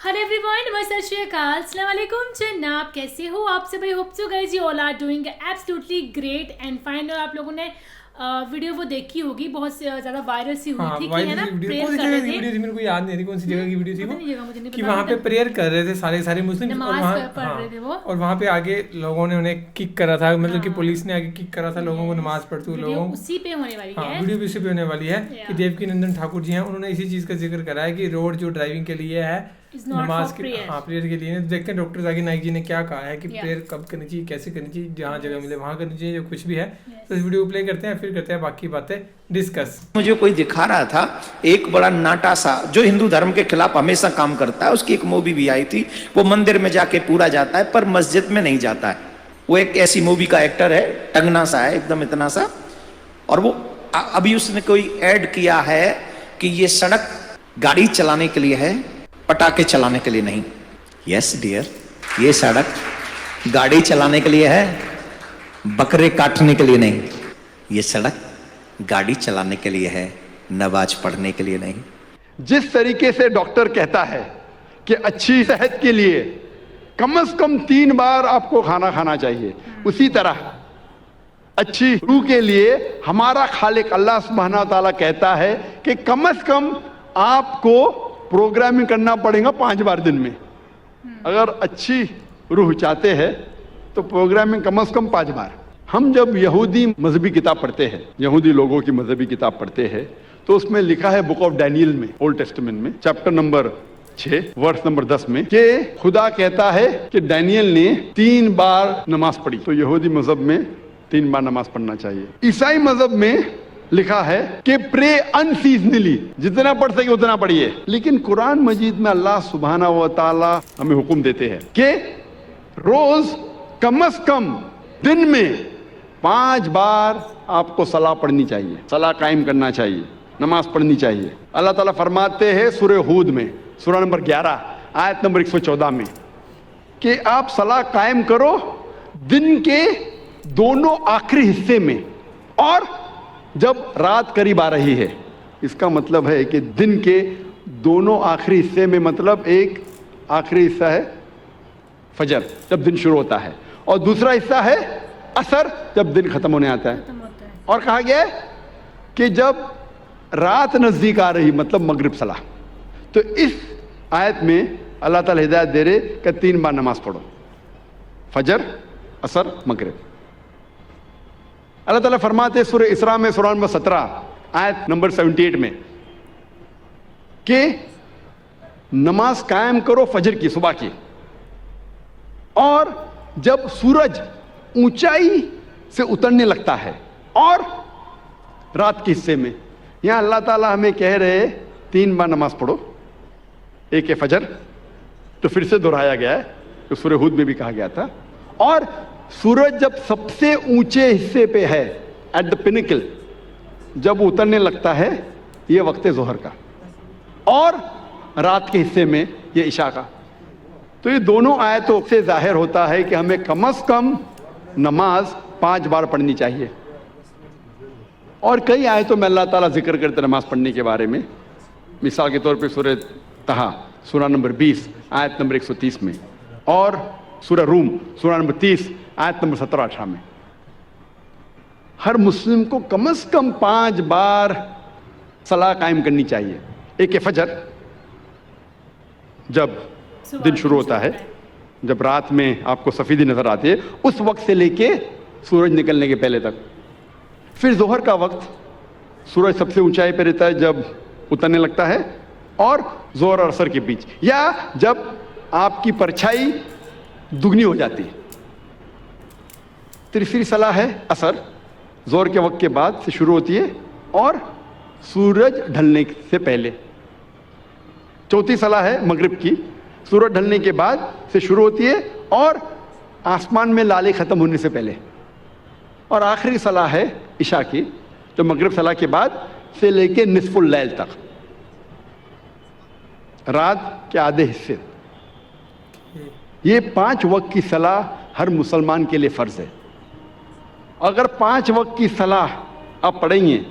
Hello everyone, नमस्ते, सत श्री अकाल, अस्सलाम वालेकुम। जनाब कैसे हो आप सब? I hope so guys you all are doing absolutely great and fine. और आप लोगों ने वीडियो वो देखी होगी, बहुत ज़्यादा वायरल सी हुई थी कि है ना, प्रेयर कर रहे थे। मेरे को याद नहीं रही कौन सी जगह की वीडियो थी वो, मुझे नहीं कि पता, वहाँ पे प्रेयर कर रहे थे सारे मुस्लिम, और वहाँ पढ़ रहे थे वो, और वहाँ पे आगे लोगों ने उन्हें किक करा था, मतलब कि पुलिस ने आगे किक करा था लोगों को, नमाज पढ़ते हुए लोगों। उसी पे होने वाली है वीडियो भी उसी पे होने वाली है कि देवकी नंदन ठाकुर जी हैं, उन्होंने इसी चीज़ का जिक्र करा है कि रोड जो ड्राइविंग के लिए है, नमाज के प्रेयर के लिए। देखते हैं डॉक्टर जाकिर नाइक जी ने क्या कहा है कि प्रेयर कब करनी चाहिए, कैसे करनी चाहिए, जहाँ जगह मिले वहाँ करनी चाहिए, जो कुछ भी है। तो इस वीडियो को प्ले करते हैं, फिर करते हैं बाकी बातें डिस्कस। मुझे कोई दिखा रहा था एक बड़ा नाटा सा जो हिंदू धर्म के खिलाफ हमेशा काम करता है, उसकी एक मूवी भी आई थी। वो मंदिर में जाके पूरा जाता है पर मस्जिद में नहीं जाता है। वो एक ऐसी मूवी का एक्टर है, टंगना सा है एकदम, इतना सा। और वो अभी उसने कोई ऐड किया है कि ये सड़क गाड़ी चलाने के लिए है, पटाखे चलाने के लिए नहीं। यस डियर, ये सड़क गाड़ी चलाने के लिए है, बकरे काटने के लिए नहीं। ये सड़क गाड़ी चलाने के लिए है, नमाज पढ़ने के लिए नहीं। जिस तरीके से डॉक्टर कहता है कि अच्छी सेहत के लिए कम से कम 3 बार आपको खाना खाना चाहिए, उसी तरह अच्छी रूह के लिए हमारा खालिक अल्लाह सुब्हाना व तआला कहता है कि कम से कम आपको प्रोग्रामिंग करना पड़ेगा 5 बार दिन में। अगर अच्छी रूह चाहते हैं तो प्रोग्रामिंग कम से कम 5 बार। हम जब यहूदी मजहबी किताब पढ़ते हैं, यहूदी लोगों की मजहबी किताब पढ़ते हैं, तो उसमें लिखा है बुक ऑफ डैनियल में, ओल्ड टेस्टामेंट में, चैप्टर नंबर 6 वर्स नंबर 10 में, कि खुदा कहता है कि डैनियल ने 3 बार नमाज पढ़ी। तो यहूदी मजहब में 3 बार नमाज पढ़ना चाहिए। ईसाई मजहब में लिखा है कि प्रे अनसीजनली, जितना पढ़ सके उतना पढ़िए। लेकिन कुरान मजीद में अल्लाह सुब्हाना व तआला हमें हुक्म देते हैं कि रोज कम से कम दिन में 5 बार आपको सलाह पढ़नी चाहिए, सलाह कायम करना चाहिए, नमाज पढ़नी चाहिए। अल्लाह ताला फरमाते हैं सूरह हूद में, सूरह नंबर 11 आयत नंबर 114 में, कि आप सलाह कायम करो दिन के दोनों आखिरी हिस्से में, और जब रात करीब आ रही है। इसका मतलब है कि दिन के दोनों आखिरी हिस्से में, मतलब एक आखिरी हिस्सा है फजर जब दिन शुरू होता है, और दूसरा हिस्सा है असर जब दिन खत्म होने आता है। और कहा गया है कि जब रात नजदीक आ रही, मतलब मगरिब सलाह। तो इस आयत में अल्लाह ताला हिदायत दे रहे कि 3 बार नमाज पढ़ो, फजर, असर, मगरिब। अल्लाह ताला फरमाते सूरह इसरा में, सूरह नंबर 17 आयत नंबर 78 में, कि नमाज कायम करो फजर की, सुबह की, और जब सूरज ऊंचाई से उतरने लगता है, और रात के हिस्से में। यहां अल्लाह ताला हमें कह रहे 3 बार नमाज पढ़ो। एक है फजर, तो फिर से दोहराया गया है, तो सूरह हूद में भी कहा गया था। और सूरज जब सबसे ऊंचे हिस्से पे है, एट द पिनिकल, जब उतरने लगता है, ये वक्त जोहर का, और रात के हिस्से में ये इशा का। तो ये दोनों आयतों से जाहिर होता है कि हमें कम से कम नमाज 5 बार पढ़नी चाहिए। और कई आयतों में अल्लाह ताला जिक्र करते नमाज पढ़ने के बारे में। मिसाल के तौर पे सूरह तहा, सूरह नंबर 20 आयत नंबर 130 में, और सूरह रूम, सूरह नंबर 30 आयत नंबर 17-18 में। हर मुस्लिम को कम से कम 5 बार सलाह कायम करनी चाहिए। एक है फजर, जब दिन शुरू होता है, जब रात में आपको सफेदी नजर आती है, उस वक्त से लेके सूरज निकलने के पहले तक। फिर जोहर का वक्त, सूरज सबसे ऊंचाई पर रहता है जब उतरने लगता है, और जोहर और असर के बीच, या जब आपकी परछाई दुगनी हो जाती है। तीसरी सलाह है असर, जोहर के वक्त के बाद से शुरू होती है और सूरज ढलने से पहले। चौथी सलाह है मगरिब की, सूरज ढलने के बाद से शुरू होती है और आसमान में लाले खत्म होने से पहले। और आखिरी सलाह है इशा की, जो मगरिब सलाह के बाद से लेके निस्फुल लैल तक, रात के आधे हिस्से। ये 5 वक्त की सलाह हर मुसलमान के लिए फर्ज है। अगर 5 वक्त की सलाह आप पढ़ेंगे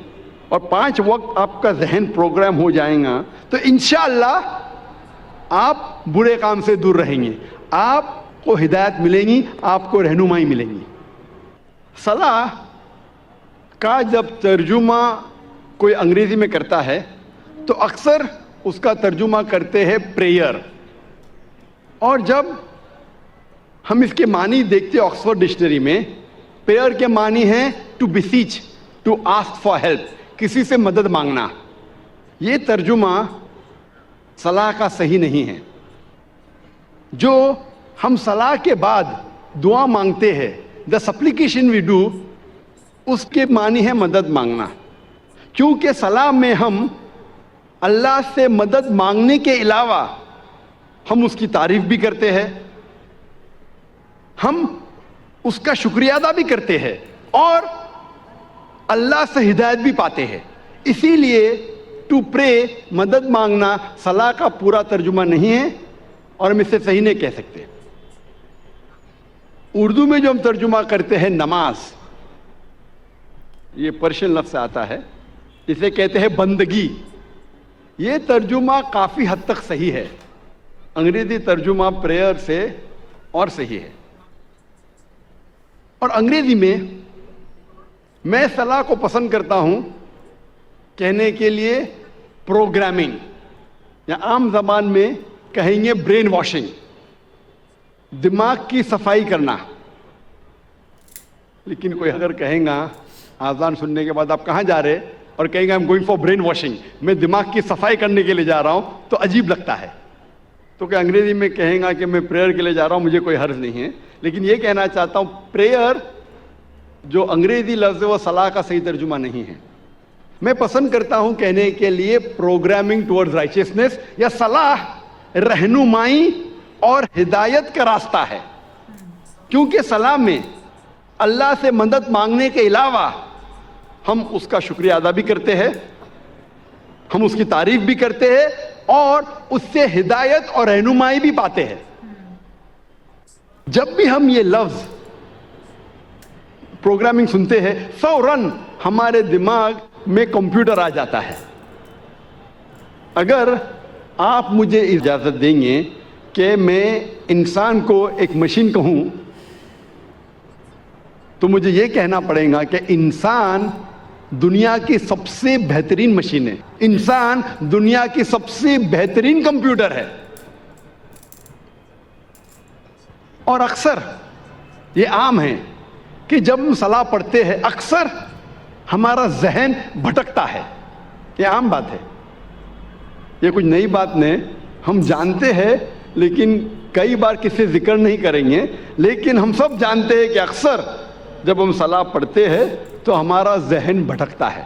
और 5 वक्त आपका जहन प्रोग्राम हो जाएगा तो इंशाअल्लाह آپ برے کام سے دور رہیں گے, آپ کو ہدایت ملیں گی, آپ کو رہنمائی ملیں گی. صلاح کا جب ترجمہ کوئی انگریزی میں کرتا ہے تو اکثر اس کا ترجمہ کرتے ہیں پریئر, اور جب ہم اس کے معنی دیکھتے ہیں آکسفورڈ ڈکشنری میں, پریئر کے معنی ہے to beseech, to ask for help, کسی سے مدد مانگنا. یہ ترجمہ صلاح کا صحیح نہیں ہے. جو ہم صلاح کے بعد دعا مانگتے ہیں, دا سپلیکیشن وی ڈو, اس کے معنی ہے مدد مانگنا. کیونکہ صلاح میں ہم اللہ سے مدد مانگنے کے علاوہ ہم اس کی تعریف بھی کرتے ہیں, ہم اس کا شکریہ ادا بھی کرتے ہیں, اور اللہ سے ہدایت بھی پاتے ہیں. اسی لیے ٹو پرے, مدد مانگنا, صلاح کا پورا ترجمہ نہیں ہے, اور ہم اس سے صحیح نہیں کہہ سکتے. اردو میں جو ہم ترجمہ کرتے ہیں نماز, یہ پرشین لفظ سے آتا ہے, اسے کہتے ہیں بندگی. یہ ترجمہ کافی حد تک صحیح ہے. انگریزی ترجمہ پریئر سے اور صحیح ہے. اور انگریزی میں صلاح کو پسند کرتا ہوں کہنے کے لیے پروگرامنگ, یا عام زبان میں کہیں گے برین واشنگ, دماغ کی صفائی کرنا. لیکن کوئی اگر کہیں گا آذان سننے کے بعد آپ کہاں جا رہے, اور کہیں گے I am going for brain washing, میں دماغ کی صفائی کرنے کے لیے جا رہا ہوں, تو عجیب لگتا ہے. تو کہ انگریزی میں کہیں گا کہ میں پریئر کے لیے جا رہا ہوں, مجھے کوئی حرج نہیں ہے. لیکن یہ کہنا چاہتا ہوں پریئر جو انگریزی لفظ ہے وہ صلاح کا صحیح ترجمہ نہیں ہے. میں پسند کرتا ہوں کہنے کے لیے پروگرامنگ ٹورڈز رائچسنس, یا صلاح رہنمائی اور ہدایت کا راستہ ہے. کیونکہ صلاح میں اللہ سے مدد مانگنے کے علاوہ ہم اس کا شکریہ ادا بھی کرتے ہیں, ہم اس کی تعریف بھی کرتے ہیں, اور اس سے ہدایت اور رہنمائی بھی پاتے ہیں. جب بھی ہم یہ لفظ پروگرامنگ سنتے ہیں, فوراً ہمارے دماغ میں کمپیوٹر آ جاتا ہے. اگر آپ مجھے اجازت دیں گے کہ میں انسان کو ایک مشین کہوں, تو مجھے یہ کہنا پڑے گا کہ انسان دنیا کی سب سے بہترین مشین ہے, انسان دنیا کی سب سے بہترین کمپیوٹر ہے. اور اکثر یہ عام ہے کہ جب ہم صلاح پڑھتے ہیں اکثر ہمارا ذہن بھٹکتا ہے. یہ عام بات ہے, یہ کچھ نئی بات نہیں, ہم جانتے ہیں, لیکن کئی بار کسی ذکر نہیں کریں گے. لیکن ہم سب جانتے ہیں کہ اکثر جب ہم صلاح پڑھتے ہیں تو ہمارا ذہن بھٹکتا ہے.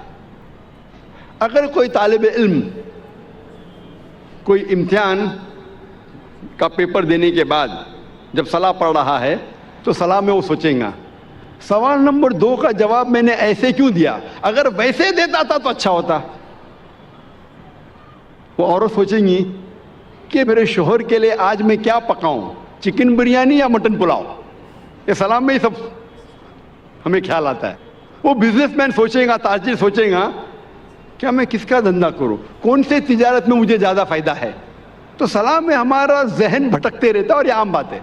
اگر کوئی طالب علم کوئی امتحان کا پیپر دینے کے بعد جب صلاح پڑھ رہا ہے تو صلاح میں وہ سوچیں گا سوال نمبر 2 کا جواب میں نے ایسے کیوں دیا, اگر ویسے دیتا تھا تو اچھا ہوتا. وہ عورت سوچیں گی کہ میرے شوہر کے لیے آج میں کیا پکاؤں, چکن بریانی یا مٹن پلاؤ. یہ صلاح میں ہی سب ہمیں خیال آتا ہے. وہ بزنس مین سوچے گا, تاجر سوچے گا کیا میں کس کا دھندا کروں, کون سے تجارت میں مجھے زیادہ فائدہ ہے. تو صلاح میں ہمارا ذہن بھٹکتے رہتا ہے, اور یہ عام بات ہے.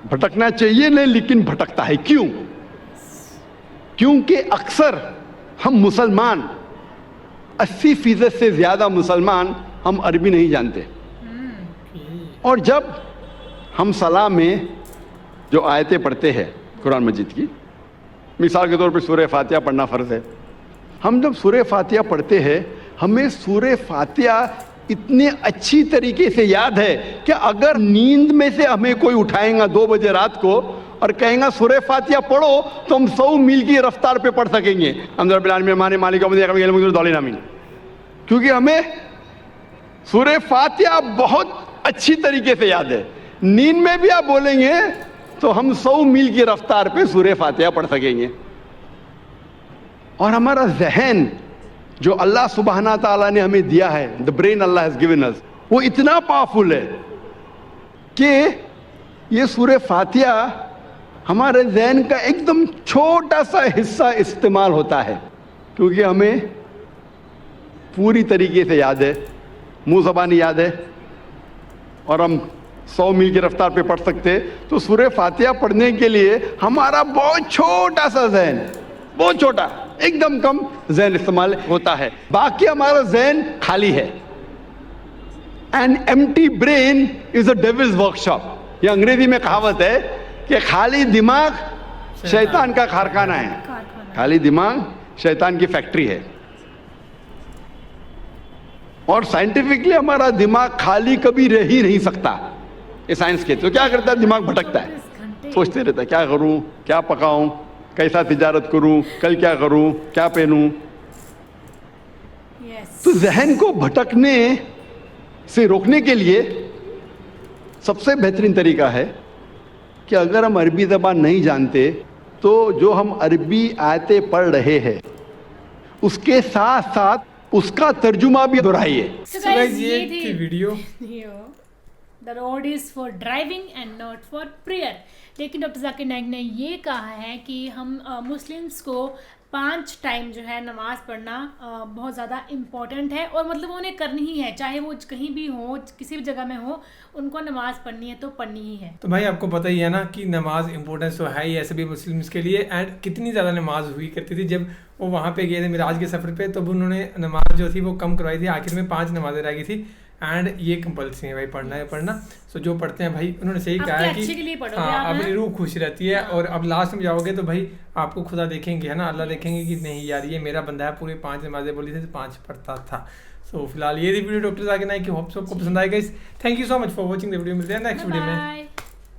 بھٹکنا چاہیے نہیں, لیکن بھٹکتا ہے. کیوں؟ کیونکہ اکثر ہم مسلمان 80% سے زیادہ مسلمان ہم عربی نہیں جانتے. اور جب ہم صلاح میں جو آیتیں پڑھتے ہیں قرآن مجید کی, مثال کے طور پہ سورہ فاتحہ پڑھنا فرض ہے. ہم جب سورہ فاتحہ پڑھتے ہیں ہمیں سورہ فاتحہ اتنے اچھی طریقے سے یاد ہے کہ اگر نیند میں سے ہمیں کوئی اٹھائیں گا 2 بجے رات کو اور کہیں گا سورہ فاتحہ پڑھو, تو ہم 100 میل کی رفتار پہ پڑھ سکیں گے. کیونکہ ہمیں سورہ فاتحہ بہت اچھی طریقے سے یاد ہے. نیند میں بھی آپ بولیں گے تو ہم 100 میل کی رفتار پہ سورہ فاتحہ پڑھ سکیں گے. اور ہمارا ذہن جو اللہ سبحانہ تعالیٰ نے ہمیں دیا ہے, the brain Allah has given us, وہ اتنا پاورفل ہے کہ یہ سورہ فاتحہ ہمارے ذہن کا ایک دم چھوٹا سا حصہ استعمال ہوتا ہے, کیونکہ ہمیں پوری طریقے سے یاد ہے. मुंह ज़बानी याद है और हम 100 मील की रफ्तार पे पढ़ सकते, तो सूरह फातिहा पढ़ने के लिए हमारा बहुत छोटा सा ज़हन, बहुत छोटा, एकदम कम ज़हन इस्तेमाल होता है, बाकी हमारा ज़हन खाली है। An empty brain is a devil's workshop. ये अंग्रेजी में कहावत है कि खाली दिमाग शैतान का कारखाना है, खाली दिमाग शैतान की फैक्ट्री है। और साइंटिफिकली हमारा दिमाग खाली कभी रह ही नहीं सकता। ये साइंस के तो क्या करता है, दिमाग भटकता है, सोचते रहता है क्या करूं, क्या पकाऊं, कैसा तिजारत करूं, कल क्या करूं, क्या पहनूं। तो जहन को भटकने से रोकने के लिए सबसे बेहतरीन तरीका है कि अगर हम अरबी ज़बान नहीं जानते तो जो हम अरबी आयतें पढ़ रहे हैं उसके साथ साथ उसका तर्जुमा भी दोहराइए। So guys, ये थी video. The road is for driving and not for prayer. लेकिन डॉक्टर जाकिर नाइक ने ये कहा है कि हम मुस्लिम्स को 5 टाइम जो है नमाज़ पढ़ना बहुत ज़्यादा इम्पॉर्टेंट है, और मतलब उन्हें करनी ही है, चाहे वो कहीं भी हो, किसी भी जगह में हो, उनको नमाज़ पढ़नी है तो पढ़नी ही है। तो भाई आपको पता ही है ना कि नमाज इम्पोर्टेंस तो है ही ऐसे भी मुस्लिम्स के लिए। एंड कितनी ज़्यादा नमाज हुई करती थी जब वो वहाँ पे गए थे मिराज के सफ़र पे, तब उन्होंने नमाज जो थी वो कम करवाई थी, आखिर में 5 नमाजें रह गई थी। एंड ये कंपल्सरी है भाई, पढ़ना है पढ़ना। सो जो पढ़ते हैं भाई, उन्होंने सही कहा है कि हाँ अपनी रूह खुश रहती है। और अब लास्ट में जाओगे तो भाई आपको खुदा देखेंगे, है ना, अल्लाह देखेंगे कि नहीं यार ये मेरा बंदा है, पूरे 5 नमाजें बोली थी तो 5 पढ़ता था। सो फिलहाल ये वीडियो डॉक्टर जाकिर नाइक की, होप सबको पसंद आएगा। Thank you so much for watching the video. मिलते हैं नेक्स्ट वीडियो में।